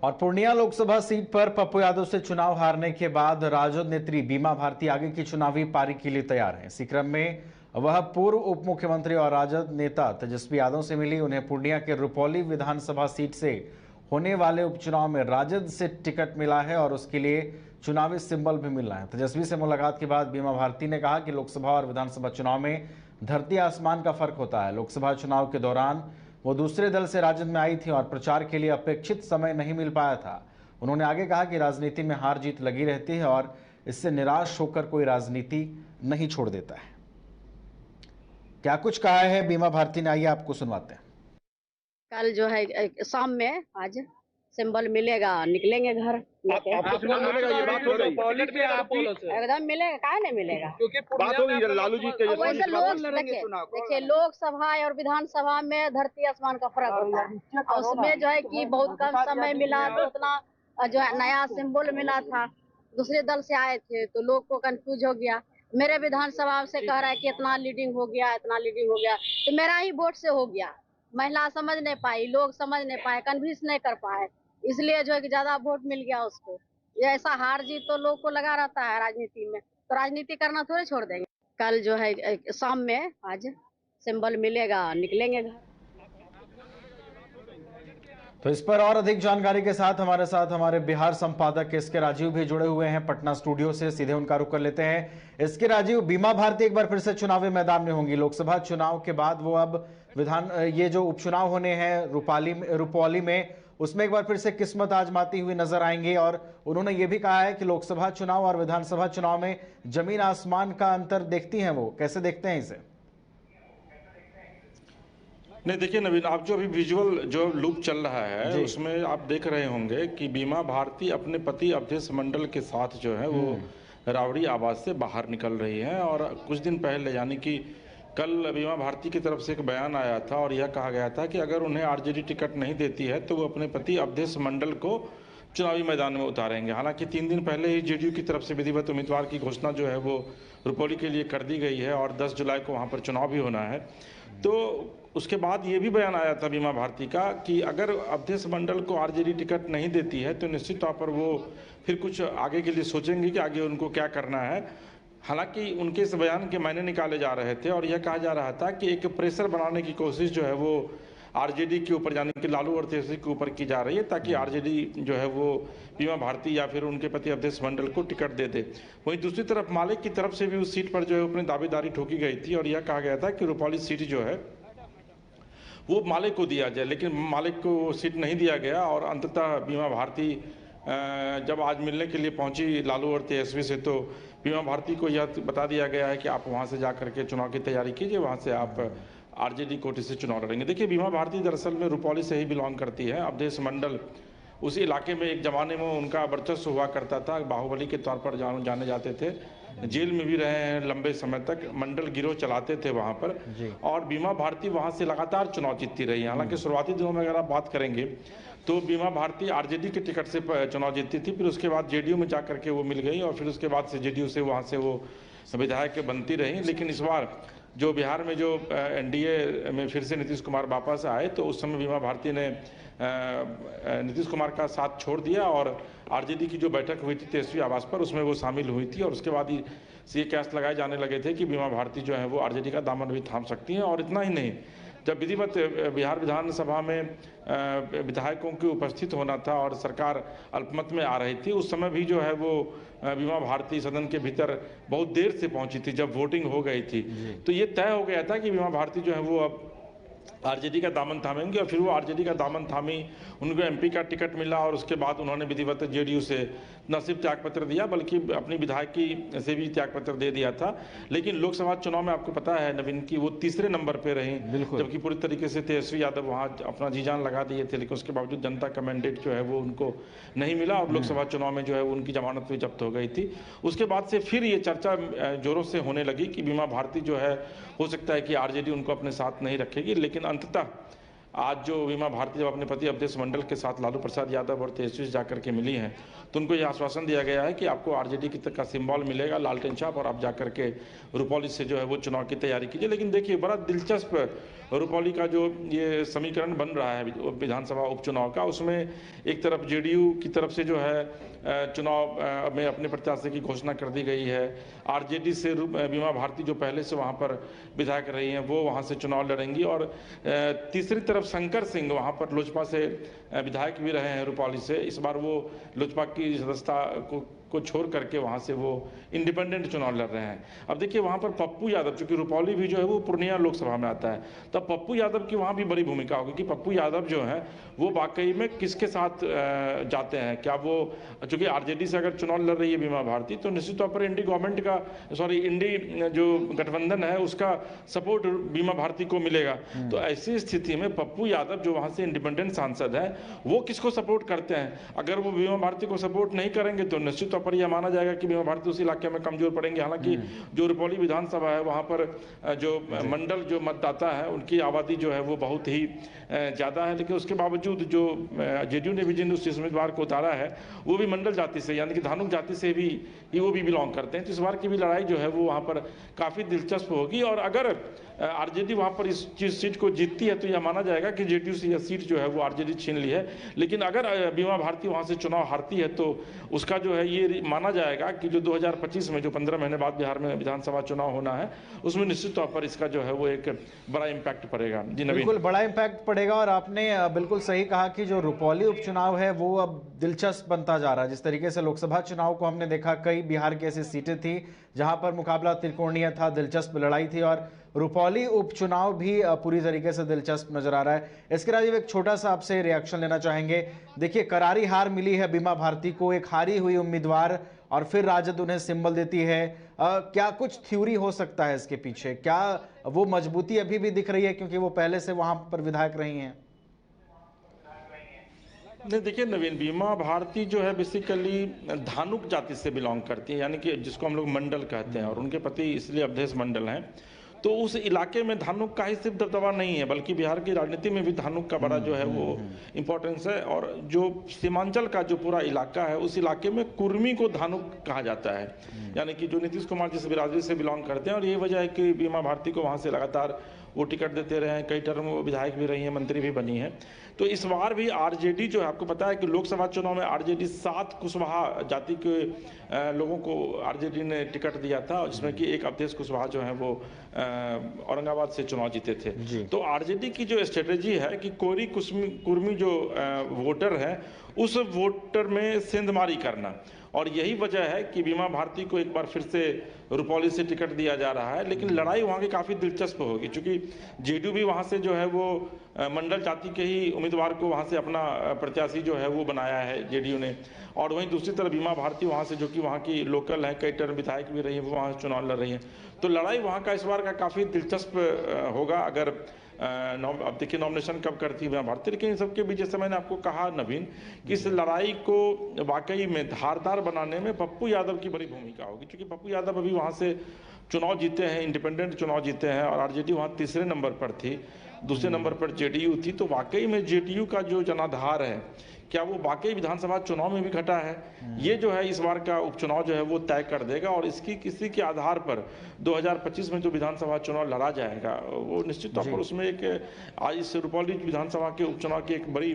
और पूर्णिया लोकसभा सीट पर पप्पू यादव से चुनाव हारने के बाद राजद नेत्री बीमा भारती आगे की चुनावी पारी के लिए तैयार हैं। इसी क्रम में वह पूर्व उप मुख्यमंत्री और राजद नेता तेजस्वी यादव से मिली। उन्हें पूर्णिया के रुपौली विधानसभा सीट से होने वाले उपचुनाव में राजद से टिकट मिला है और उसके लिए चुनावी सिंबल भी मिला है। तेजस्वी से मुलाकात के बाद बीमा भारती ने कहा कि लोकसभा और विधानसभा चुनाव में धरती आसमान का फर्क होता है। लोकसभा चुनाव के दौरान वो दूसरे दल से राजद में आई थी और प्रचार के लिए अपेक्षित समय नहीं मिल पाया था। उन्होंने आगे कहा कि राजनीति में हार जीत लगी रहती है और इससे निराश होकर कोई राजनीति नहीं छोड़ देता है। क्या कुछ कहा है बीमा भारती ने, आइए आपको सुनवाते हैं। कल जो है शाम में आज सिंबल मिलेगा, निकलेंगे घर। आपको सिंबल मिलेगा, ये बात हो रही है। एकदम मिलेगा, काहे नहीं मिलेगा, क्योंकि बात हो रही है लालू जी के। वैसे लोग देखिए लोकसभा और विधानसभा में धरती आसमान का फर्क होता है और उसमें जो है कि बहुत कम समय मिला तो उतना जो है नया सिंबल मिला था। दूसरे दल से आए थे तो लोग को कंफ्यूज हो गया। मेरे विधानसभा से कह रहा है कि इतना लीडिंग हो गया, इतना लीडिंग हो गया, तो मेरा ही वोट से हो गया। महिला समझ नहीं पाई, लोग समझ नहीं पाए, कन्विंस नहीं कर पाए, इसलिए जो है कि ज्यादा वोट मिल गया उसको। ये ऐसा हार जीत तो लोग को लगा रहता है राजनीति में, तो राजनीति करना थोड़े छोड़ देंगे। कल जो है शाम में आज सिंबल मिलेगा, निकलेंगे घर। तो इस पर और अधिक जानकारी के साथ हमारे बिहार संपादक एसके राजीव भी जुड़े हुए हैं पटना स्टूडियो से। सीधे उनका रुख कर लेते हैं। एसके राजीव, बीमा भारती एक बार फिर से चुनावी मैदान में होंगी। लोकसभा चुनाव के बाद वो अब ये जो उपचुनाव होने हैं रुपौली में, उसमें एक बार फिर से किस्मत आजमाती हुई नजर आएंगे। और उन्होंने ये भी कहा है कि लोकसभा चुनाव और विधानसभा चुनाव में जमीन आसमान का अंतर देखती हैं। वो कैसे देखते हैं इसे? नहीं, देखिए नवीन, आप जो अभी विजुअल जो लूप चल रहा है उसमें आप देख रहे होंगे कि बीमा भारती अपने पति अवधेश मंडल के साथ जो है वो रावड़ी आवास से बाहर निकल रही है। और कुछ दिन पहले यानी कि कल बीमा भारती की तरफ से एक बयान आया था और यह कहा गया था कि अगर उन्हें आरजेडी टिकट नहीं देती है तो वो अपने पति अवधेश मंडल को चुनावी मैदान में उतारेंगे। हालांकि 3 दिन पहले ही जेडीयू की तरफ से विधिवत उम्मीदवार की घोषणा जो है वो रुपौली के लिए कर दी गई है और 10 जुलाई को वहाँ पर चुनाव भी होना है। तो उसके बाद ये भी बयान आया था बीमा भारती का कि अगर अवधेश मंडल को आरजेडी टिकट नहीं देती है तो निश्चित तौर पर वो फिर कुछ आगे के लिए सोचेंगे कि आगे उनको क्या करना है। हालांकि उनके इस बयान के मायने निकाले जा रहे थे और यह कहा जा रहा था कि एक प्रेशर बनाने की कोशिश जो है वो आरजेडी के ऊपर, यानी कि लालू और तेजस्वी के ऊपर की जा रही है ताकि आरजेडी जो है वो बीमा भारती या फिर उनके पति अवधेश मंडल को टिकट दे दे। वहीं दूसरी तरफ मालिक की तरफ से भी उस सीट पर जो है अपनी दावेदारी ठोकी गई थी और यह कहा गया था कि रुपौली सीट जो है वो मालिक को दिया जाए, लेकिन मालिक को वो सीट नहीं दिया गया। और अंततः बीमा भारती जब आज मिलने के लिए पहुंची लालू और तेजस्वी से तो बीमा भारती को यह बता दिया गया है कि आप वहां से जाकर के चुनाव की तैयारी कीजिए, वहां से आप आरजेडी कोटे से चुनाव लड़ेंगे। देखिए, बीमा भारती दरअसल में रुपौली से ही बिलोंग करती है। अवधेश मंडल उसी इलाके में एक जमाने में उनका वर्चस्व हुआ करता था, बाहुबली के तौर पर जाने जाते थे, जेल में भी रहे हैं लंबे समय तक, मंडल गिरोह चलाते थे वहां पर। और बीमा भारती वहां से लगातार चुनाव जीतती रही। हालांकि शुरुआती दिनों में अगर आप बात करेंगे तो बीमा भारती आरजेडी के टिकट से चुनाव जीतती थी, फिर उसके बाद जेडीयू में जाकर के वो मिल गई और फिर उसके बाद से जेडीयू से वहां से वो विधायक बनती रही। लेकिन इस बार जो बिहार में जो एनडीए में फिर से नीतीश कुमार वापस आए तो उस समय बीमा भारती ने नीतीश कुमार का साथ छोड़ दिया और आरजेडी की जो बैठक हुई थी तेजस्वी आवास पर उसमें वो शामिल हुई थी। और उसके बाद ही ये कैस लगाए जाने लगे थे कि बीमा भारती जो है वो आरजेडी का दामन भी थाम सकती हैं। और इतना ही नहीं, जब विधिवत बिहार विधानसभा में विधायकों के उपस्थित होना था और सरकार अल्पमत में आ रही थी, उस समय भी जो है वो बीमा भारती सदन के भीतर बहुत देर से पहुंची थी जब वोटिंग हो गई थी। तो ये तय हो गया था कि बीमा भारती जो है वो अब आरजेडी का दामन थामेंगे और फिर वो आरजेडी का दामन थामी, उनको एमपी का टिकट मिला और उसके बाद उन्होंने विधिवत जेडीयू से न सिर्फ त्यागपत्र दिया बल्कि अपनी विधायकी से भी त्यागपत्र दे दिया था। लेकिन लोकसभा चुनाव में आपको पता है नवीन की वो तीसरे नंबर पे रही, जबकि पूरी तरीके से तेजस्वी यादव वहाँ अपना जी जान लगा दिए थे, लेकिन उसके बावजूद जनता का मैंडेट जो है वो उनको नहीं मिला और लोकसभा चुनाव में जो है उनकी जमानत भी जब्त हो गई थी। उसके बाद से फिर ये चर्चा जोरों से होने लगी कि बीमा भारती जो है हो सकता है कि आरजेडी उनको अपने साथ नहीं रखेगी। लेकिन अंततः आज जो बीमा भारती जब अपने पति अवधेश मंडल के साथ लालू प्रसाद यादव और तेजस्वी से जाकर के मिली हैं, तो उनको यह आश्वासन दिया गया है कि आपको आरजेडी की का सिंबल मिलेगा, लालटेन छाप, और आप जाकर के रुपौली से जो है वो चुनाव की तैयारी कीजिए। लेकिन देखिए, बड़ा दिलचस्प रुपौली का जो ये समीकरण बन रहा है विधानसभा उपचुनाव का, उसमें एक तरफ जेडीयू की तरफ से जो है चुनाव में अपने प्रत्याशी की घोषणा कर दी गई है। आरजेडी से बीमा भारती जो पहले से वहां पर विधायक रही हैं, वो वहां से चुनाव लड़ेंगी, और तीसरी तरफ शंकर सिंह वहां पर लोजपा से विधायक भी रहे हैं रुपौली से। इस बार वो लोजपा की सदस्यता को छोड़ करके वहां से वो इंडिपेंडेंट चुनाव लड़ रहे हैं। अब देखिए, वहां पर पप्पू यादव, चूंकि रुपौली भी जो है वो पूर्णिया लोकसभा में आता है, तब पप्पू यादव की वहां भी बड़ी भूमिका होगी कि पप्पू यादव जो है वो वाकई में किसके साथ जाते हैं। क्या वो, चूंकि आरजेडी से अगर चुनाव लड़ रही है बीमा भारती, तो निश्चित तौर पर इंडी गवर्नमेंट का, इंडी जो गठबंधन है उसका सपोर्ट बीमा भारती को मिलेगा। तो ऐसी स्थिति में पप्पू यादव जो वहां से इंडिपेंडेंट सांसद है, वो किसको सपोर्ट करते हैं? अगर वो बीमा भारती को सपोर्ट नहीं करेंगे तो निश्चित पर यह माना जाएगा कि बीमा भारती उस इलाके में कमजोर पड़ेंगे। हालांकि जो रुपौली विधानसभा है, वहां पर जो मंडल जो मतदाता है, उनकी आबादी जो है वो बहुत ही ज्यादा है, लेकिन उसके बावजूद जो जेडीयू ने भी जिन उस उम्मीदवार को उतारा है, वो भी मंडल जाति से, यानी कि धानुक जाति से भी वो भी बिलोंग करते हैं। तो इस बार की भी लड़ाई जो है वो वहां पर काफी दिलचस्प होगी, और अगर आरजेडी वहां पर इस सीट को जीतती है तो यह माना जाएगा कि जेडीयू से यह सीट जो है वो आरजेडी छीन ली है। लेकिन अगर बीमा भारती वहां से चुनाव हारती है तो उसका जो है ये माना जाएगा कि जो 2025 में जो 15 महीने बाद बिहार में विधानसभा चुनाव होना है, उसमें निश्चित तौर पर इसका जो है वो एक बड़ा इम्पैक्ट पड़ेगा। जी नवीन, बिल्कुल बड़ा इम्पैक्ट पड़ेगा, और आपने बिल्कुल सही कहा कि जो रुपौली उपचुनाव है वो अब दिलचस्प बनता जा रहा है। जिस तरीके से लोकसभा चुनाव को हमने देखा, कई बिहार की ऐसी सीटें थी जहां पर मुकाबला त्रिकोणीय था, दिलचस्प लड़ाई थी, और रुपौली उपचुनाव भी पूरी तरीके से दिलचस्प नजर आ रहा है। इसके राजीव, एक छोटा सा आपसे रिएक्शन लेना चाहेंगे। देखिए, करारी हार मिली है बीमा भारती को, एक हारी हुई उम्मीदवार, और फिर राजद उन्हें सिंबल देती है। क्या कुछ थ्योरी हो सकता है इसके पीछे? क्या वो मजबूती अभी भी दिख रही है क्योंकि वो पहले से वहां पर विधायक रही हैं? नहीं, देखिए नवीन, बीमा भारती जो है बेसिकली धानुक जाति से बिलोंग करती है, यानी कि जिसको हम लोग मंडल कहते हैं, और उनके पति इसलिए अवधेश मंडल हैं। तो उस इलाके में धानुक का ही सिर्फ दबदबा नहीं है, बल्कि बिहार की राजनीति में भी धानुक का बड़ा जो है वो इम्पोर्टेंस है। और जो सीमांचल का जो पूरा इलाका है, उस इलाके में कुर्मी को धानुक कहा जाता है, यानी कि जो नीतीश कुमार जिस बिरादरी से बिलोंग करते हैं। और ये वजह है कि बीमा भारती को वहाँ से लगातार वो टिकट देते रहे हैं, कई टर्म वो विधायक भी रही हैं, मंत्री भी बनी है। तो इस बार भी आरजेडी जो है, आपको पता है कि लोकसभा चुनाव में आरजेडी 7 कुशवाहा जाति के लोगों को आरजेडी ने टिकट दिया था, जिसमें कि एक अवधेश कुशवाहा जो है वो औरंगाबाद से चुनाव जीते थे। तो आरजेडी की जो स्ट्रेटेजी है कि कोरी कुर्मी जो वोटर है, उस वोटर में सेंधमारी करना, और यही वजह है कि बीमा भारती को एक बार फिर से रुपौली से टिकट दिया जा रहा है। लेकिन लड़ाई वहाँ की काफ़ी दिलचस्प होगी, क्योंकि जेडीयू भी वहाँ से जो है वो मंडल जाति के ही उम्मीदवार को वहाँ से अपना प्रत्याशी जो है वो बनाया है जेडीयू ने, और वहीं दूसरी तरफ बीमा भारती वहाँ से, जो कि वहाँ की लोकल है, कई टर्म विधायक भी रही है, वो वहाँ चुनाव लड़ रही है। तो लड़ाई वहाँ का इस बार का काफ़ी दिलचस्प होगा। अगर अब देखिए नॉमिनेशन कब करती है भारती, लेकिन इन सबके बीच जैसे मैंने आपको कहा नवीन, कि इस लड़ाई को वाकई में धारदार बनाने में पप्पू यादव की बड़ी भूमिका होगी, क्योंकि पप्पू यादव अभी वहाँ से चुनाव जीते हैं, इंडिपेंडेंट चुनाव जीते हैं, और आरजेडी वहाँ तीसरे नंबर पर थी, दूसरे नंबर पर जेडीयू थी। तो वाकई में जेडीयू का जो जनाधार है, क्या वो वाकई विधानसभा चुनाव में भी घटा है? ये जो है इस बार का उपचुनाव जो है वो तय कर देगा, और इसकी किसी के आधार पर 2025 में जो विधानसभा चुनाव लड़ा जाएगा, वो निश्चित तौर पर उसमें एक आज इस रुपौली विधानसभा के उपचुनाव की एक बड़ी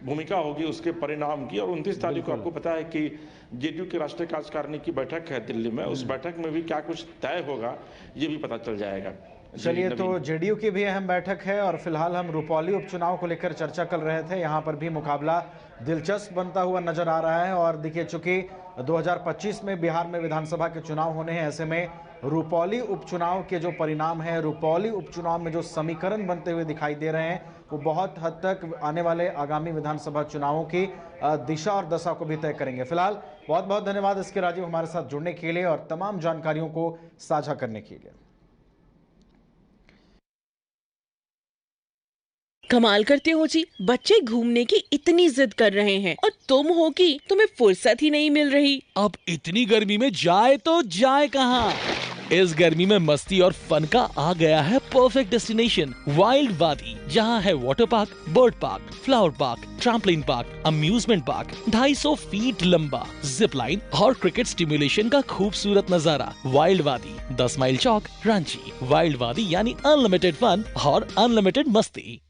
भूमिका होगी उसके परिणाम की। और 29 तारीख को आपको पता है कि जेडीयू के राष्ट्रीय कार्यकारिणी की बैठक है दिल्ली में, उस बैठक में भी क्या कुछ तय होगा ये भी पता चल जाएगा। चलिए, तो जेडीयू की भी अहम बैठक है, और फिलहाल हम रुपौली उपचुनाव को लेकर चर्चा कर रहे थे। यहाँ पर भी मुकाबला दिलचस्प बनता हुआ नजर आ रहा है, और देखिए चूंकि 2025 में बिहार में विधानसभा के चुनाव होने हैं, ऐसे में रुपौली उपचुनाव के जो परिणाम है, रुपौली उपचुनाव में जो समीकरण बनते हुए दिखाई दे रहे हैं, वो बहुत हद तक आने वाले आगामी विधानसभा चुनावों की दिशा और दशा को भी तय करेंगे। फिलहाल बहुत बहुत धन्यवाद इसके राजीव, हमारे साथ जुड़ने के लिए और तमाम जानकारियों को साझा करने के लिए। कमाल करते हो जी, बच्चे घूमने की इतनी जिद कर रहे हैं और तुम हो कि तुम्हें फुर्सत ही नहीं मिल रही। अब इतनी गर्मी में जाए तो जाए कहाँ? इस गर्मी में मस्ती और फन का आ गया है परफेक्ट डेस्टिनेशन वाइल्ड वादी, जहां है water park, bird park, flower park, trampoline park, amusement park, 250 feet लंबा जिप लाइन और क्रिकेट स्टिमुलेशन का खूबसूरत नजारा। वाइल्ड वादी, 10 माइल चौक, रांची। वाइल्ड वादी यानी अनलिमिटेड फन और अनलिमिटेड मस्ती।